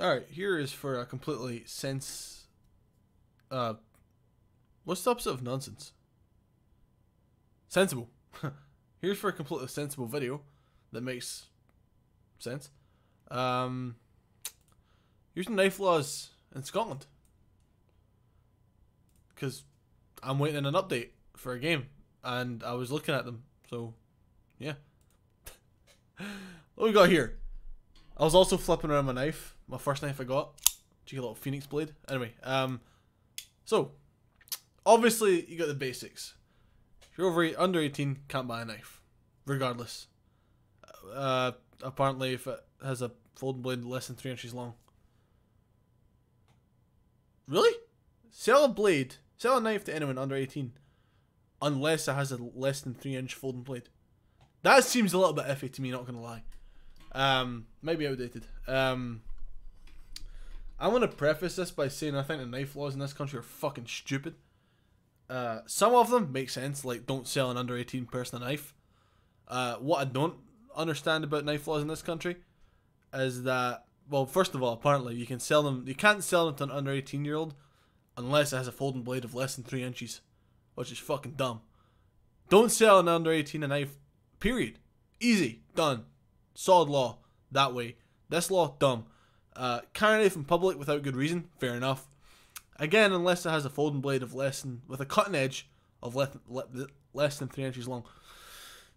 Alright, here is for a completely what's the opposite of nonsense? Sensible. Here's for a completely sensible video that makes sense. Here's the knife laws in Scotland. Because I'm waiting an update for a game, and I was looking at them, so yeah. What we got here? I was also flipping around my knife, my first knife I got. Cheeky little phoenix blade. Anyway, so obviously you got the basics. If you're under 18, can't buy a knife, regardless. Apparently, if it has a folding blade less than 3 inches long. Really? Sell a knife to anyone under 18, unless it has a less than 3-inch folding blade. That seems a little bit iffy to me, not gonna lie. Maybe outdated. I'm gonna preface this by saying I think the knife laws in this country are fucking stupid. Some of them make sense, like don't sell an under 18 person a knife. What I don't understand about knife laws in this country is that, well, first of all, apparently you can't sell them to an under 18-year-old unless it has a folding blade of less than 3 inches, which is fucking dumb. Don't sell an under 18 a knife, period. Easy, done. Solid law, that way. This law, dumb. Carry a knife in public without good reason, fair enough. Again, unless it has a folding blade of with a cutting edge of less than 3 inches long.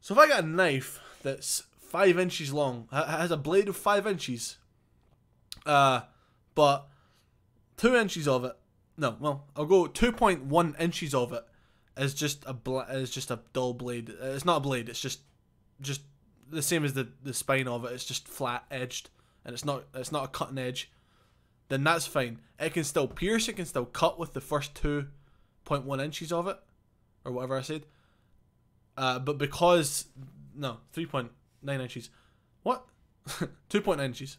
So if I got a knife that's 5 inches long, has a blade of 5 inches, but 2 inches of it, no, well, I'll go 2.1 inches of it is just a dull blade. It's not a blade. It's just the same as the spine of it. It's just flat edged, and it's not a cutting edge. Then that's fine. It can still pierce. It can still cut with the first 2.1 inches of it, or whatever I said. But because 3.9 inches. What? 2.9 inches.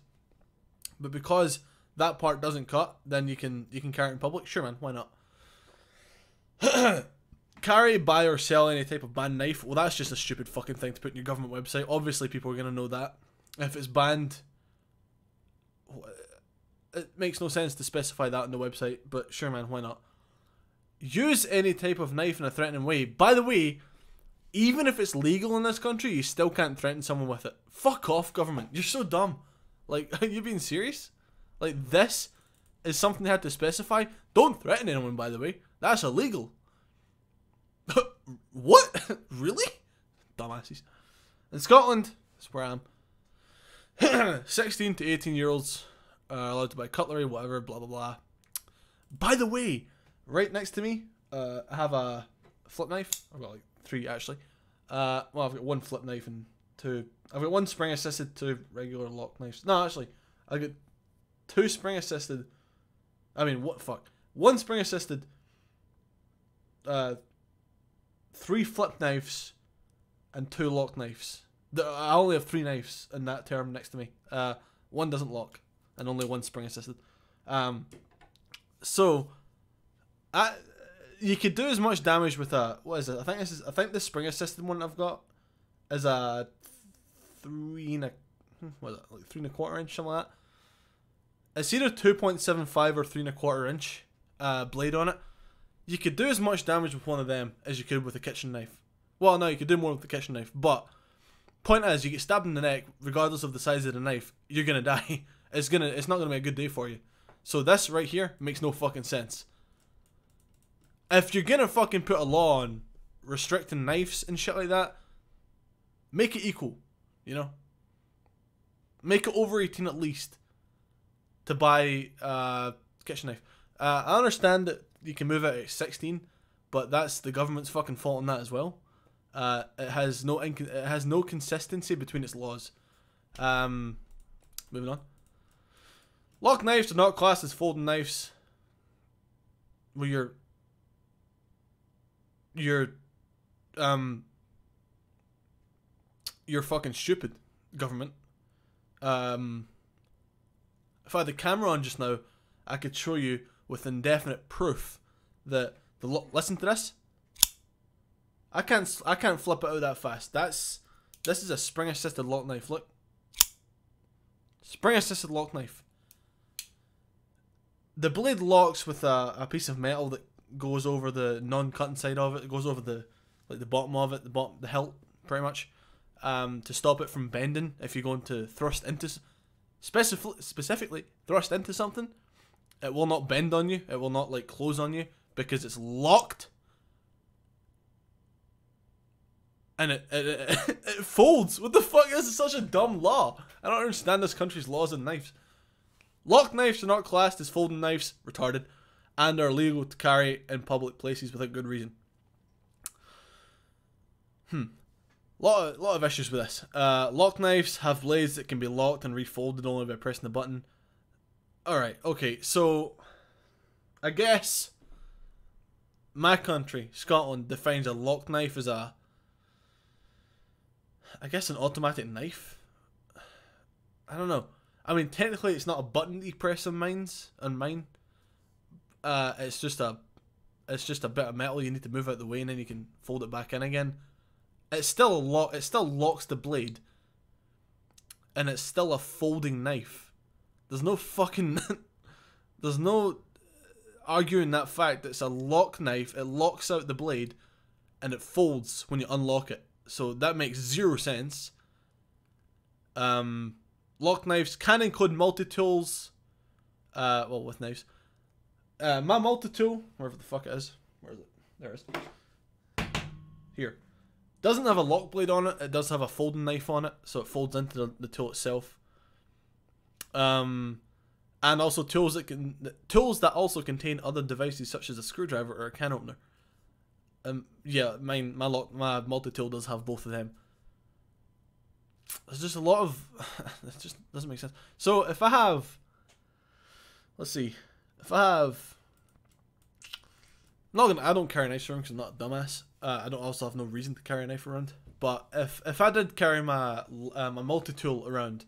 But because that part doesn't cut, then you can carry it in public. Sure, man. Why not? Carry, buy, or sell any type of banned knife. Well, that's just a stupid fucking thing to put in your government website. Obviously, people are going to know that. If it's banned, it makes no sense to specify that on the website. But sure, man. Why not? Use any type of knife in a threatening way. By the way, even if it's legal in this country, you still can't threaten someone with it. Fuck off, government. You're so dumb. Like, are you being serious? Like, this is something they had to specify? Don't threaten anyone, by the way. That's illegal. What? Really? Dumbasses. In Scotland, that's where I am. 16 to 18-year-olds are allowed to buy cutlery, whatever, blah, blah, blah. By the way, right next to me, I have a flip knife. I've got like 3, actually. Well, I've got 1 flip knife and 2. I've got 1 spring-assisted, 2 regular lock knives. No, actually, I've got 2 spring-assisted. I mean, what fuck? 1 spring-assisted, 3 flip knives, and 2 lock knives. I only have 3 knives in that term next to me. 1 doesn't lock, and only 1 spring-assisted. So, you could do as much damage with a, what is it? I think the spring-assisted one I've got is a 3 1/4 inch, something like that. It's either 2.75 or 3 1/4 inch blade on it. You could do as much damage with one of them as you could with a kitchen knife. Well, no, you could do more with the kitchen knife, but point is, you get stabbed in the neck, regardless of the size of the knife, you're gonna die. It's not gonna be a good day for you. So this right here makes no fucking sense. If you're gonna fucking put a law on restricting knives and shit like that, make it equal, you know? Make it over 18 at least to buy a kitchen knife. I understand that you can move it at 16, but that's the government's fucking fault on that as well. It has no consistency between its laws. Moving on. Lock knives are not classed as folding knives. Well, you're fucking stupid, government. If I had the camera on just now, I could show you with indefinite proof that listen to this. I can't flip it out that fast. This is a spring assisted lock knife. Look, spring assisted lock knife. the blade locks with a piece of metal that goes over the non-cutting side of it. It goes over the the bottom of it, the hilt, pretty much, to stop it from bending if you're going to thrust into, specifically thrust into something. It will not bend on you. It will not like close on you because it's locked. And it folds. What the fuck? This is such a dumb law. I don't understand this country's laws on knives. Locked knives are not classed as folding knives, retarded, and are illegal to carry in public places without good reason. Lot of issues with this. Lock knives have blades that can be locked and refolded only by pressing the button. Alright, okay, so I guess my country, Scotland, defines a lock knife as an automatic knife. I don't know. I mean, technically it's not a button that you press on mine. It's just a bit of metal you need to move out the way and then you can fold it back in again. It's still a lock. It still locks the blade, and it's still a folding knife. There's no fucking, there's no arguing that fact that it's a lock knife. It locks out the blade, and it folds when you unlock it. So that makes zero sense. Lock knives can include multi-tools. Well, with knives. My multi-tool, wherever the fuck it is. Where is it? There it is. Here. Doesn't have a lock blade on it. It does have a folding knife on it, so it folds into the tool itself. And also tools that also contain other devices such as a screwdriver or a can opener. Yeah, my multi-tool does have both of them. There's just a lot of it just doesn't make sense. So if I have, let's see, if I have, I don't carry knives around because I'm not a dumbass. I don't also have no reason to carry a knife around. But if I did carry my my multi-tool around,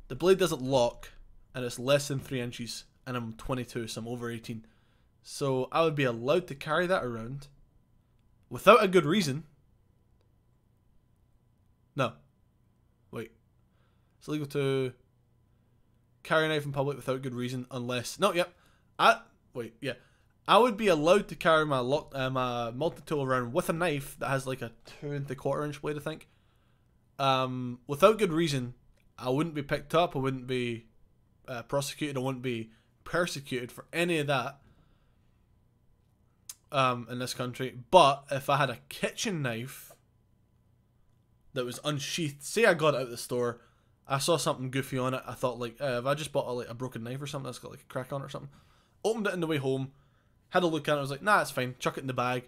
the blade doesn't lock, and it's less than 3 inches, and I'm 22, so I'm over 18. So I would be allowed to carry that around without a good reason. No. Wait. It's illegal to carry a knife in public without good reason unless... No, yep. Yeah. I would be allowed to carry my multi-tool around with a knife that has like a 2 3/4 inch blade, I think. Without good reason, I wouldn't be picked up. I wouldn't be prosecuted. I wouldn't be persecuted for any of that in this country. But if I had a kitchen knife that was unsheathed, say I got it out of the store, I saw something goofy on it, I thought like, if I just bought a broken knife or something that's got like a crack on it or something, opened it on the way home, had a look at it, I was like, nah, it's fine, chuck it in the bag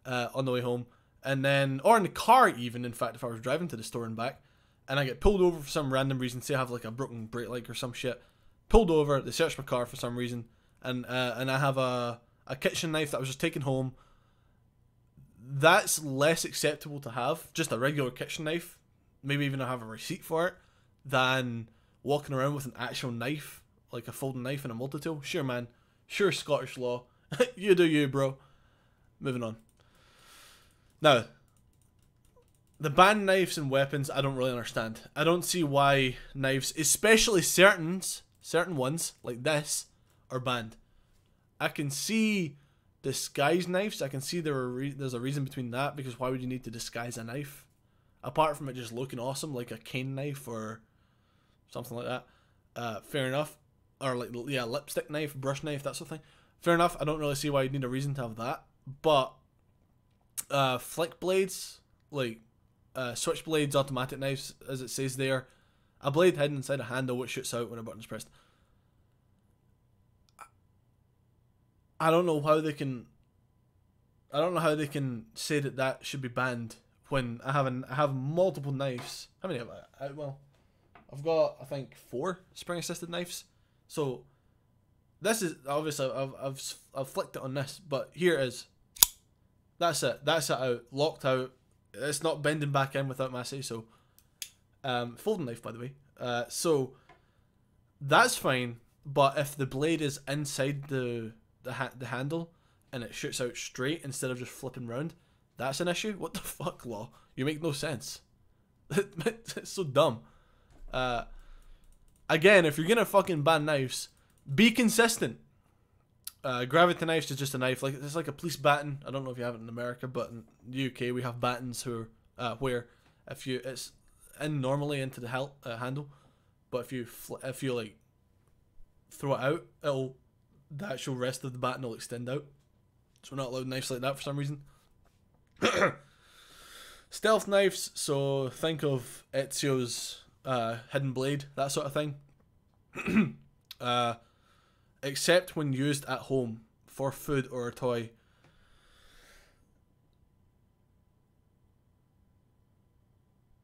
on the way home, and then, or in the car even, in fact, if I was driving to the store and back, and I get pulled over for some random reason, say I have like a broken brake light or some shit, pulled over, they search my car for some reason, and I have a kitchen knife that I was just taking home. That's less acceptable to have, just a regular kitchen knife, maybe even I have a receipt for it, than walking around with an actual knife, like a folding knife and a multi-tool. Sure, man. Sure, Scottish law. You do you, bro. Moving on. Now, the banned knives and weapons, I don't really understand. I don't see why knives, especially certain ones, like this, are banned. I can see disguise knives. I can see there's a reason between that, because why would you need to disguise a knife? Apart from it just looking awesome, like a cane knife or something like that. Fair enough. Or like, yeah, lipstick knife, brush knife, that sort of thing. Fair enough. I don't really see why you'd need a reason to have that. But flick blades, like switchblades, automatic knives, as it says there, a blade hidden inside a handle which shoots out when a button is pressed. I don't know how they can say that should be banned when I have multiple knives. How many have I? Well, I've got, I think, 4 spring assisted knives. So this is obviously I've flicked it on this, but here it is. That's it. That's it out. Locked out. It's not bending back in without my say so. Folding knife, by the way. So that's fine. But if the blade is inside the handle and it shoots out straight instead of just flipping round, that's an issue. What the fuck, law? You make no sense. It's so dumb. Again, if you're gonna fucking ban knives, Be consistent. Gravity knives is just a knife. Like it's like a police baton. I don't know if you have it in America, but in the UK we have batons who are, where if you it's in normally into the handle, but if you like throw it out, the actual rest of the baton will extend out. So we're not allowed knives like that for some reason. Stealth knives. So think of Ezio's hidden blade, that sort of thing. Except when used at home for food or a toy.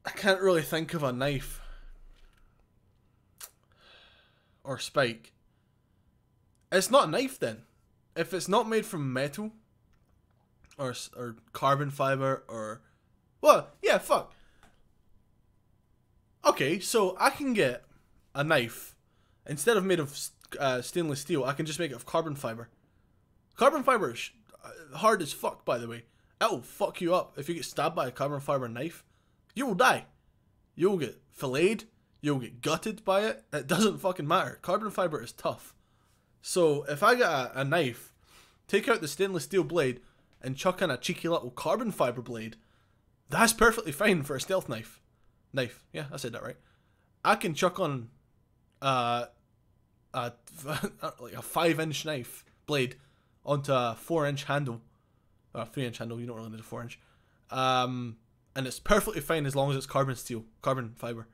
I can't really think of a knife or spike. It's not a knife then. If it's not made from metal or carbon fiber or... Well, yeah, fuck. Okay, so I can get a knife. Instead of made of stainless steel, I can just make it of carbon fiber. Carbon fiber is hard as fuck, by the way. It'll fuck you up. If you get stabbed by a carbon fiber knife, you will die. You'll get filleted. You'll get gutted by it. It doesn't fucking matter. Carbon fiber is tough. So if I get a knife, take out the stainless steel blade, and chuck in a cheeky little carbon fiber blade, that's perfectly fine for a stealth knife. Yeah, I said that right. I can chuck on like a 5-inch knife blade onto a 4-inch handle, or a 3-inch handle. You don't really need a 4-inch, and it's perfectly fine as long as it's carbon fiber.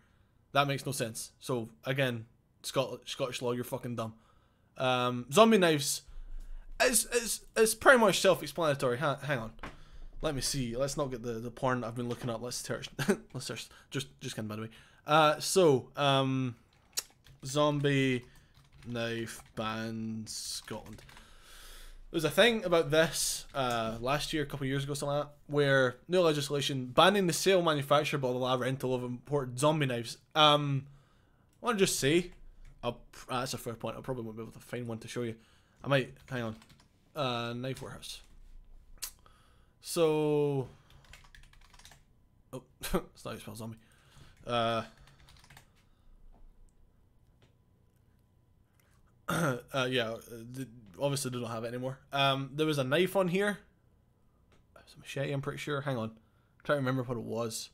That makes no sense. So again, Scottish law, you're fucking dumb. Zombie knives is pretty much self-explanatory. Hang on, let me see. Let's not get the porn that I've been looking up. Let's search. Let's search. Just kidding, by the way. Zombie knife ban Scotland. There's a thing about this last year, a couple of years ago, something like that, where new legislation banning the sale, manufacture, blah blah blah, rental of imported zombie knives. I want to just say, that's a fair point. I probably won't be able to find one to show you. I might. Hang on. Knife warehouse. So, oh, it's not how you spell zombie. Yeah, obviously they don't have it anymore. There was a knife on here. It's a machete, I'm pretty sure. Hang on, I'm trying to remember what it was.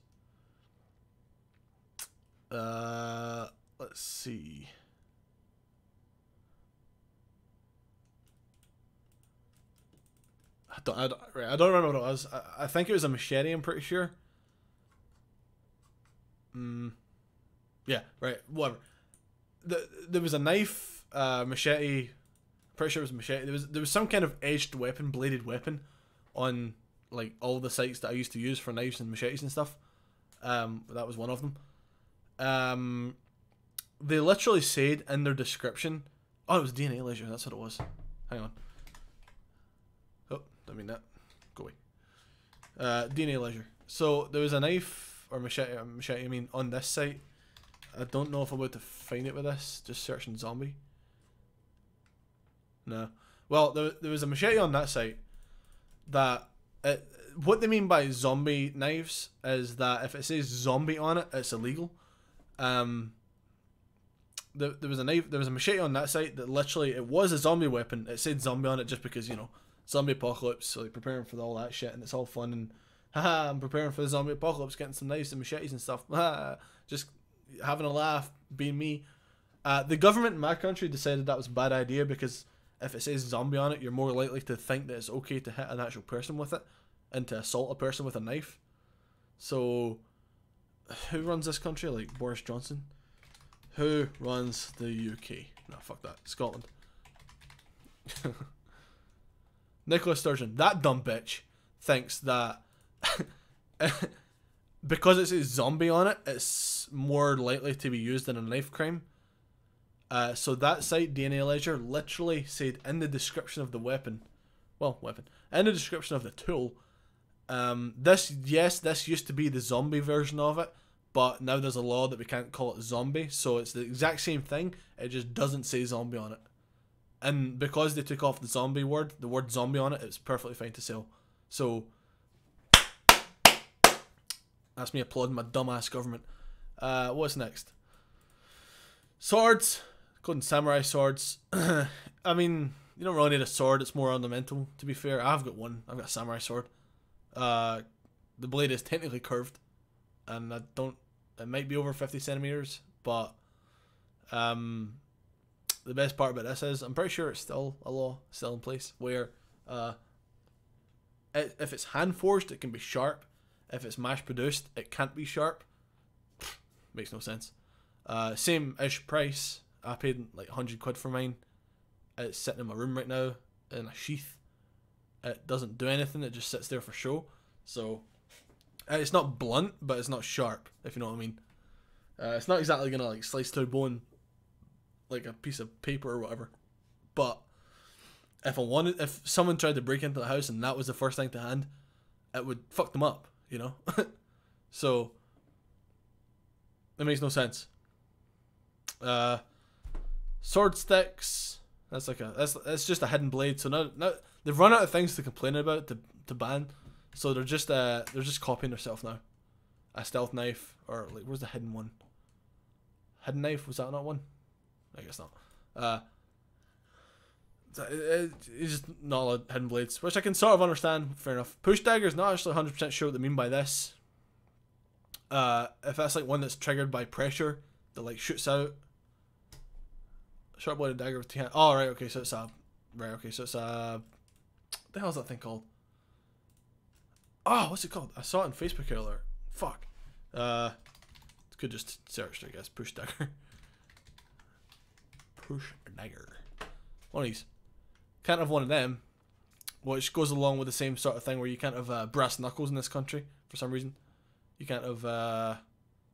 Let's see. I don't remember what it was. I think it was a machete, I'm pretty sure. Yeah, right, whatever. There was a knife, machete. Pretty sure it was a machete. There was some kind of edged weapon, bladed weapon, on like all the sites that I used to use for knives and machetes and stuff. That was one of them. They literally said in their description, oh, it was DNA laser. That's what it was. Hang on. Oh, I mean that. Go away. DNA laser. So there was a knife or machete. I mean, on this site. I don't know if I'm about to find it with this. Just searching zombie. No. Well, there was a machete on that site that... what they mean by zombie knives is that if it says zombie on it, it's illegal. There was a knife... There was a machete on that site that literally... It was a zombie weapon. It said zombie on it just because, you know, zombie apocalypse, so like preparing for all that shit, and it's all fun, and haha, I'm preparing for the zombie apocalypse, getting some knives and machetes and stuff. Just having a laugh, being me. The government in my country decided that was a bad idea because if it says zombie on it, you're more likely to think that it's okay to hit an actual person with it and to assault a person with a knife. So, who runs this country? Like Boris Johnson? Who runs the UK? No, fuck that. Scotland. Nicola Sturgeon, that dumb bitch, thinks that because it says zombie on it, it's more likely to be used in a knife crime. So that site, DNA Ledger, literally said in the description of the weapon, in the description of the tool, this used to be the zombie version of it, but now there's a law that we can't call it zombie, so it's the exact same thing, it just doesn't say zombie on it. And because they took off the word zombie on it, it's perfectly fine to sell. So, that's me applauding my dumbass government. What's next? Swords, Golden samurai swords. I mean, you don't really need a sword. It's more ornamental, to be fair. I've got one. I've got a samurai sword. The blade is technically curved, and I don't. It might be over 50 centimeters, but the best part about this is I'm pretty sure it's still a law still in place where if it's hand forged, it can be sharp. If it's mass produced, it can't be sharp. Makes no sense. Same-ish price. I paid like 100 quid for mine. It's sitting in my room right now in a sheath. It doesn't do anything. It just sits there for show. So it's not blunt, but it's not sharp, if you know what I mean. It's not exactly gonna like slice through bone like a piece of paper or whatever. But if someone tried to break into the house and that was the first thing to hand, it would fuck them up, you know. So it makes no sense. Sword sticks. That's just a hidden blade. So now they've run out of things to complain about to ban. So they're just copying themselves now. A stealth knife, or like, where's the hidden one? Hidden knife, was that not one? I guess not. It's just not a lot of hidden blades, which I can sort of understand. Fair enough. Push dagger's not actually 100% sure what they mean by this. If that's like one that's triggered by pressure that like shoots out. Sharp bladed dagger with 2 hands. Oh right, okay, so it's a what the hell is that thing called? Oh, what's it called? I saw it on Facebook earlier. Fuck. Could just search, I guess. Push dagger. Push dagger. One of these. Can't have one of them. Which goes along with the same sort of thing where you can't have brass knuckles in this country for some reason. You can't have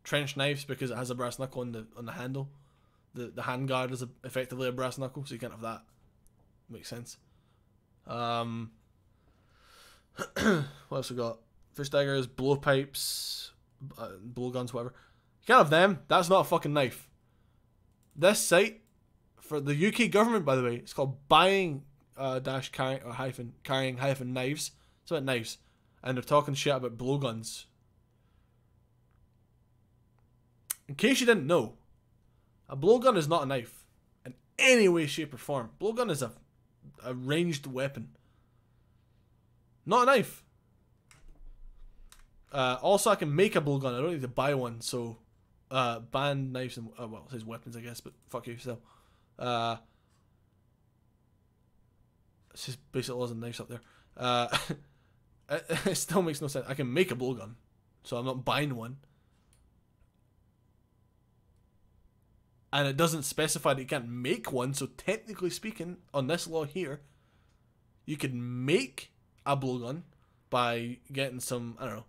trench knives because it has a brass knuckle on the handle. The handguard is effectively a brass knuckle, so you can't have that. Makes sense. What else we got? Fish daggers, blowpipes, blowguns, whatever. You can't have them. That's not a fucking knife. This site, for the UK government, by the way, it's called buying carrying knives. It's about knives. And they're talking shit about blowguns. In case you didn't know, a blowgun is not a knife in any way, shape, or form. Blowgun is a ranged weapon. Not a knife. Also, I can make a blowgun. I don't need to buy one. So, ban knives and well, it says weapons, I guess, but fuck you still. It's just basic laws and knives up there. It still makes no sense. I can make a blowgun, so I'm not buying one. And it doesn't specify that you can't make one, so technically speaking, on this law here, you could make a blowgun by getting some, I don't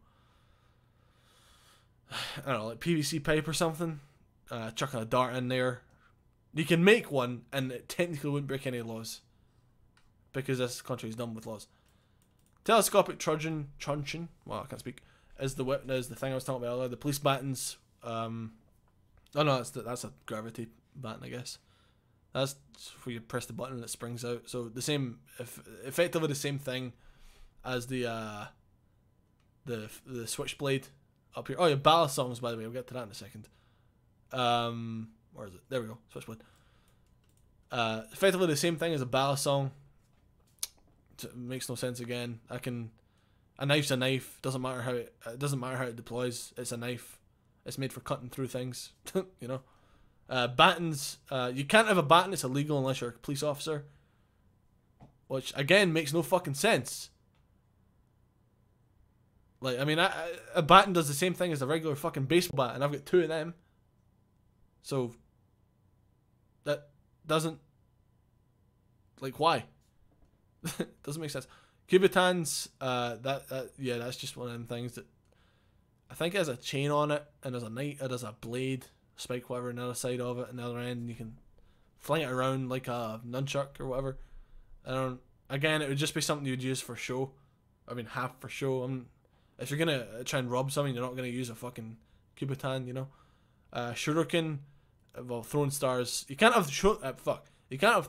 know, like PVC pipe or something, chucking a dart in there. You can make one, and it technically wouldn't break any laws, because this country is done with laws. Telescopic truncheon, well, I can't speak, is the thing I was talking about earlier. The police batons, oh no, that's a gravity baton, I guess. That's where you press the button and it springs out. So the same, effectively the same thing as the switchblade up here. Oh yeah, ballast songs, by the way. We'll get to that in a second. Where is it? There we go. Switchblade. Effectively the same thing as a ballast song. It makes no sense again. A knife's a knife. Doesn't matter how it deploys. It's a knife. It's made for cutting through things, you know. Batons, you can't have a baton. It's illegal unless you're a police officer. Which, again, makes no fucking sense. Like, I mean, a baton does the same thing as a regular fucking baseball bat, and I've got 2 of them. So, that doesn't... Like, why? Doesn't make sense. Cubitans, yeah, that's just one of them things that... I think it has a chain on it, and there's a blade, spike, whatever, on the other side of it, and the other end, and you can fling it around like a nunchuck or whatever. Again, it would just be something you'd use for show. I mean, half for show. If you're gonna try and rob someone, you're not gonna use a fucking Kubitan, you know. Shuriken, well, throwing stars. You can't have You can't have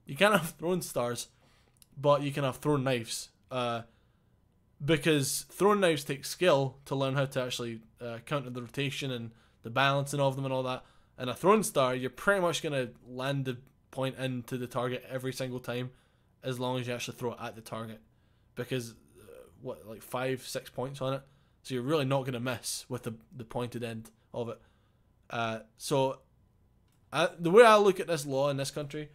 you can't have throwing stars, but you can have thrown knives. Because throwing knives take skill to learn how to actually counter the rotation and the balancing of them and all that. And a throwing star, you're pretty much gonna land the point into the target every single time, as long as you actually throw it at the target, because like 5-6 points on it, so you're really not gonna miss with the pointed end of it. So the way I look at this law in this country,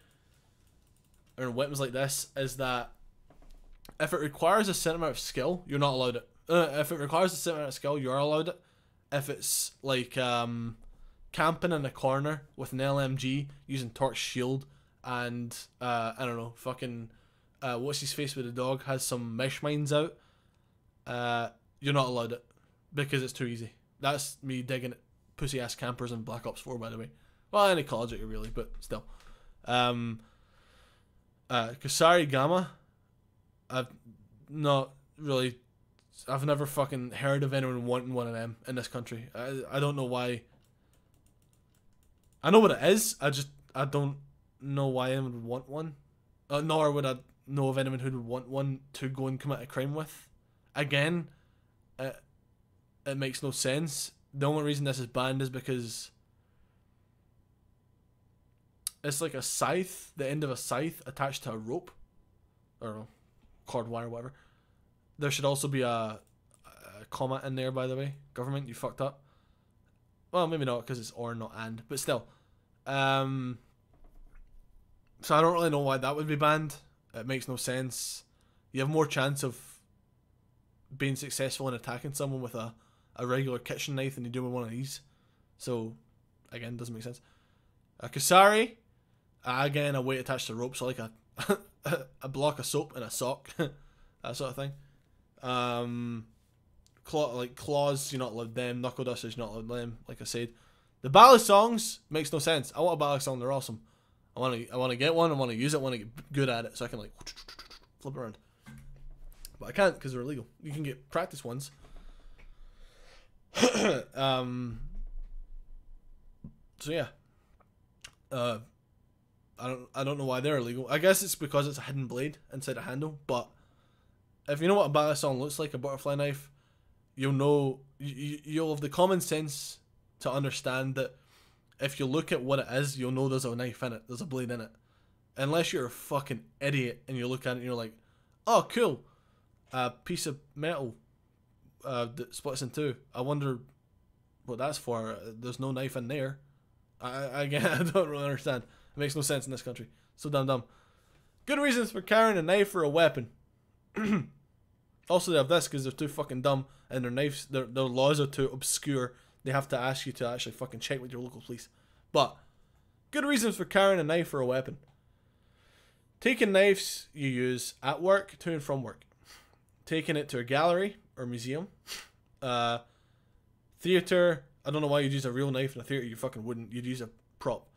or weapons like this, is that if it requires a certain amount of skill, you're not allowed it. If it requires a certain amount of skill, you are allowed it. If it's like camping in a corner with an LMG using torch shield and I don't know, fucking what's his face with the dog has some mesh mines out, you're not allowed it because it's too easy. That's me digging at pussy ass campers in Black Ops 4, by the way. Well, any Call of Duty really, but still. Kasari Gamma, I've never fucking heard of anyone wanting one of them in this country. I don't know why. I know what it is. I don't know why anyone would want one. Nor would I know of anyone who would want one to go and commit a crime with. Again, it makes no sense. The only reason this is banned is because it's like a scythe, the end of a scythe attached to a rope, or cord wire, whatever. There should also be a comma in there, by the way. Government, you fucked up. Well, maybe not, because it's or, not and. But still. So I don't really know why that would be banned. It makes no sense. You have more chance of being successful in attacking someone with a regular kitchen knife than you do with one of these. So, again, doesn't make sense. Kusari. Again, a weight attached to rope. So like a block of soap and a sock. That sort of thing. Claws, you're not allowed them. Knuckle dusters, you're not allowed them. Like I said, the ballad songs makes no sense. I want a ballad song; they're awesome. I want to get one. I want to use it. I want to get good at it, so I can like flip around. But I can't because they're illegal. You can get practice ones. So yeah. I don't know why they're illegal. I guess it's because it's a hidden blade inside a handle. But if you know what a ballad song looks like, a butterfly knife, you'll know, you'll have the common sense to understand that if you look at what it is, you'll know there's a knife in it, there's a blade in it. Unless you're a fucking idiot and you look at it and you're like, oh cool, a piece of metal that splits in two. I wonder what that's for. There's no knife in there. Again, I don't really understand. It makes no sense in this country. So dumb. Good reasons for carrying a knife or a weapon. Also, they have this because they're too fucking dumb and their knives, their laws are too obscure. They have to ask you to actually fucking check with your local police. But good reasons for carrying a knife or a weapon. Taking knives you use at work, to and from work. Taking it to a gallery or museum. Theater. I don't know why you'd use a real knife in a theater. You fucking wouldn't. You'd use a prop.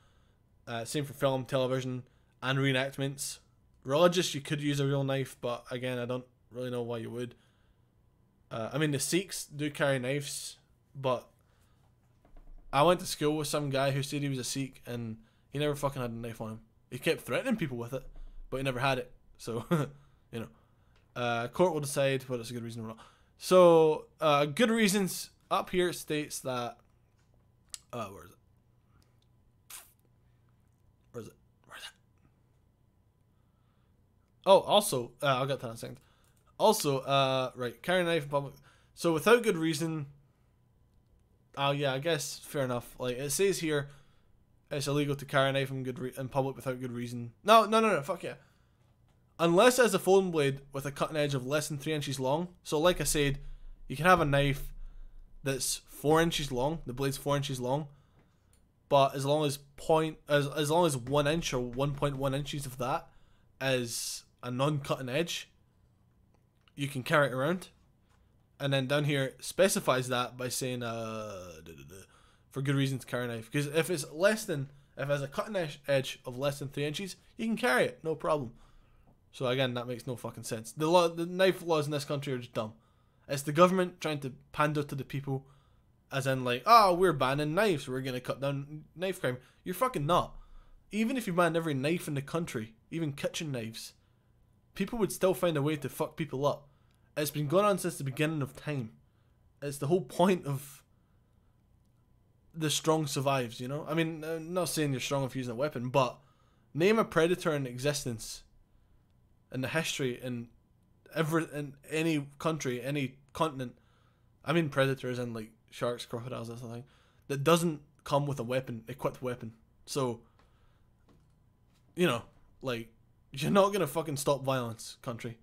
Same for film, television, and reenactments. Religious, you could use a real knife, but again, I don't really know why you would. I mean, the Sikhs do carry knives, but I went to school with some guy who said he was a Sikh, and he never fucking had a knife on him. He kept threatening people with it, but he never had it. So, you know. Court will decide whether it's a good reason or not. So, good reasons. Up here it states that... where is it? Where is it? Oh, also, I'll get to that in a second. Also, right, carrying a knife in public. So, without good reason... Oh, yeah, I guess, fair enough. Like, it says here, it's illegal to carry a knife in public without good reason. No, fuck yeah. Unless it has a folding blade with a cutting edge of less than 3 inches long. So, like I said, you can have a knife that's 4 inches long. The blade's 4 inches long. But as long as 1 inch or 1.1 inches of that is a non-cutting edge, you can carry it around. And then down here it specifies that by saying for good reason to carry a knife. Because if it has a cutting edge of less than 3 inches, you can carry it, no problem. So again, that makes no fucking sense. The knife laws in this country are just dumb. It's the government trying to pander to the people, as in like, oh, we're banning knives, we're gonna cut down knife crime. You're fucking not. Even if you banned every knife in the country, even kitchen knives, people would still find a way to fuck people up. It's been going on since the beginning of time. It's the whole point of the strong survives, you know? I mean, I'm not saying you're strong if you're using a weapon, but name a predator in existence in the history in any country, any continent. I mean predators and like sharks, crocodiles, that sort of thing, that doesn't come with a weapon, equipped weapon. So, you know, like, you're not gonna fucking stop violence, country,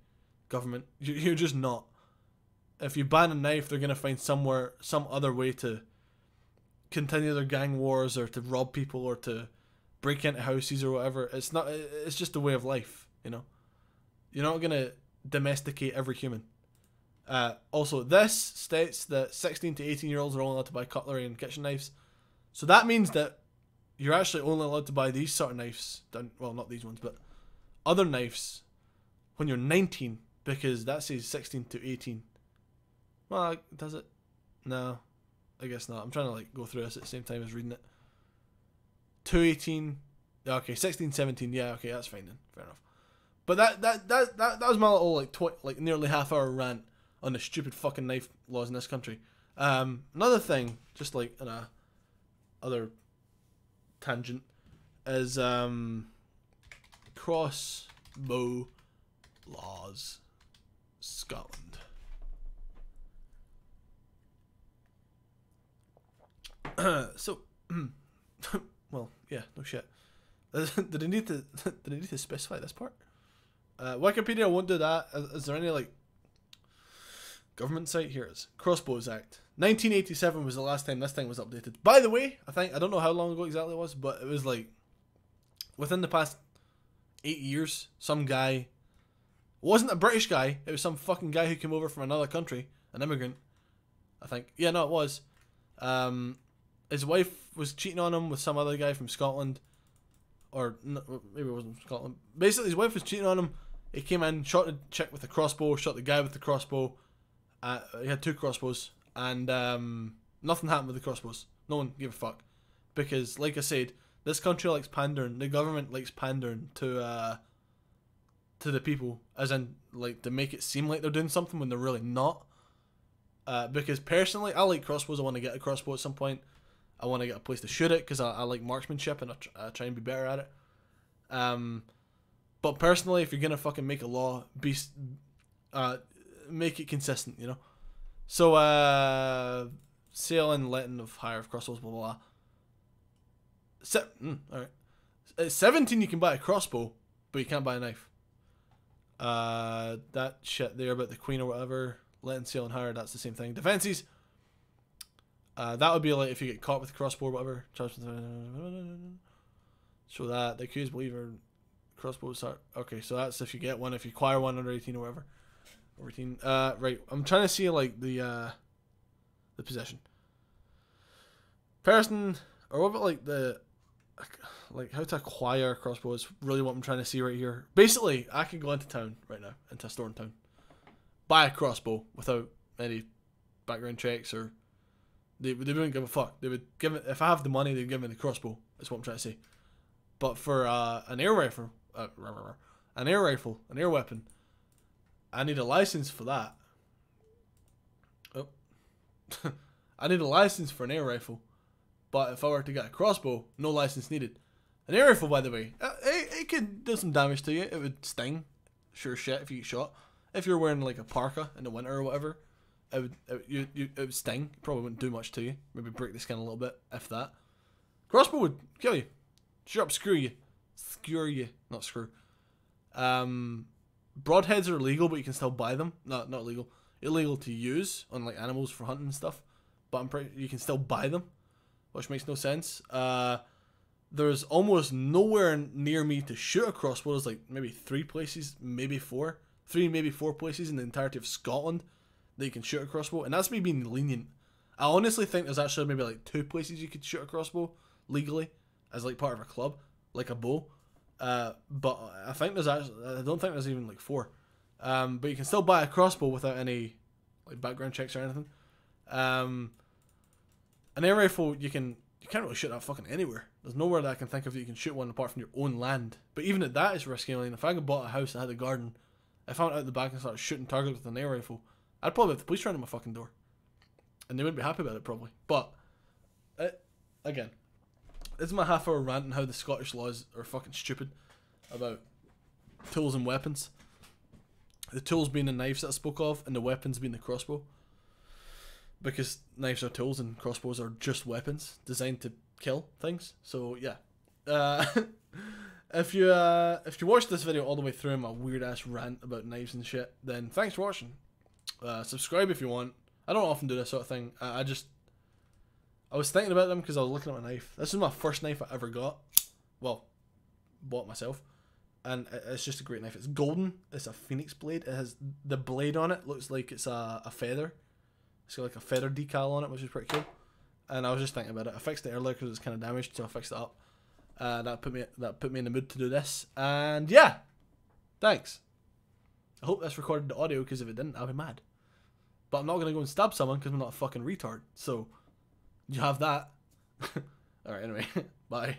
government. You're just not. If you ban a knife, they're gonna find some other way to continue their gang wars or to rob people or to break into houses or whatever. It's just a way of life, you know. You're not gonna domesticate every human. Also, this states that 16 to 18-year-olds are only allowed to buy cutlery and kitchen knives. So that means that you're actually only allowed to buy these sort of knives. Well, not these ones, but other knives when you're 19, because that says 16 to 18. Well, does it? No, I guess not. I'm trying to like go through this at the same time as reading it. To 18. Okay, 16, 17. Yeah, okay, that's fine then. Fair enough. But that was my little like nearly half-hour rant on the stupid fucking knife laws in this country. Another thing, just like in a other tangent, is crossbow laws, Scotland. So, well, yeah, no shit. Did I need to specify this part? Wikipedia won't do that. Is there any like government site? Here it is. Crossbows Act. 1987 was the last time this thing was updated. By the way, I don't know how long ago exactly it was, but it was like within the past 8 years, some guy, it wasn't a British guy, it was some fucking guy who came over from another country, an immigrant, I think. Yeah, no, it was. His wife was cheating on him with some other guy from Scotland. Or, no, maybe it wasn't Scotland. Basically, his wife was cheating on him. He came in, shot the chick with the crossbow, shot the guy with the crossbow. He had 2 crossbows. And nothing happened with the crossbows. No one gave a fuck. Because, like I said, this country likes pandering. The government likes pandering to the people. As in, like, to make it seem like they're doing something when they're really not. Because, personally, I like crossbows. I want to get a crossbow at some point. I want to get a place to shoot it because I like marksmanship and I try and be better at it. But personally, if you're gonna fucking make a law, make it consistent, you know. So sale and letting of hire of crossbows, blah blah blah. Alright. At 17 you can buy a crossbow, but you can't buy a knife. That shit there about the Queen or whatever, letting sale and hire, that's the same thing. Defenses. That would be like if you get caught with a crossbow or whatever. So that the accused believer crossbows are okay. So that's if you get one, if you acquire one under 18 or whatever. Or 18. Right. I'm trying to see like the possession. Person, or what about like how to acquire a crossbow is really what I'm trying to see right here. Basically, I could go into town right now, into a store in town, buy a crossbow without any background checks or. They wouldn't give a fuck. They would give it, if I have the money, they'd give me the crossbow. That's what I'm trying to say. But for an air rifle, an air weapon, I need a license for that. Oh, I need a license for an air rifle. But if I were to get a crossbow, no license needed. An air rifle, by the way, it could do some damage to you. It would sting, sure shit, if you get shot. If you're wearing like a parka in the winter or whatever. It would sting. Probably wouldn't do much to you. Maybe break the skin a little bit, if that. Crossbow would kill you. Shut up, screw you. Skewer you. Not screw. Broadheads are illegal, but you can still buy them. No, not illegal. Illegal to use on like animals for hunting and stuff. But you can still buy them, which makes no sense. There's almost nowhere near me to shoot a crossbow. There's like maybe 3 places, maybe 4. 3, maybe 4 places in the entirety of Scotland that you can shoot a crossbow, and that's me being lenient. I honestly think there's actually maybe like 2 places you could shoot a crossbow legally as like part of a club, like a bow. But I think I don't think there's even like 4. But you can still buy a crossbow without any like background checks or anything. An air rifle, you can't really shoot that fucking anywhere. There's nowhere that I can think of that you can shoot one apart from your own land. But even at that, it's risky. I mean, if I could bought a house that had a garden, if I went out the back and started shooting targets with an air rifle, I'd probably have the police around my fucking door. And they wouldn't be happy about it, probably. But again, this is my half-hour rant on how the Scottish laws are fucking stupid about tools and weapons. The tools being the knives that I spoke of, and the weapons being the crossbow. Because knives are tools and crossbows are just weapons designed to kill things. So yeah, if you watched this video all the way through my weird ass rant about knives and shit, then thanks for watching. Subscribe if you want. I don't often do this sort of thing. I was thinking about them because I was looking at my knife. This is my first knife I ever got. Well, bought myself. And it's just a great knife. It's golden. It's a phoenix blade. It has the blade on it. Looks like it's a feather. It's got like a feather decal on it, which is pretty cool. And I was just thinking about it. I fixed it earlier because it's kind of damaged, so I fixed it up. That put me in the mood to do this. And yeah, thanks. I hope this recorded the audio, because if it didn't, I'll be mad. But I'm not gonna go and stab someone because I'm not a fucking retard. So you have that. All right. Anyway, bye.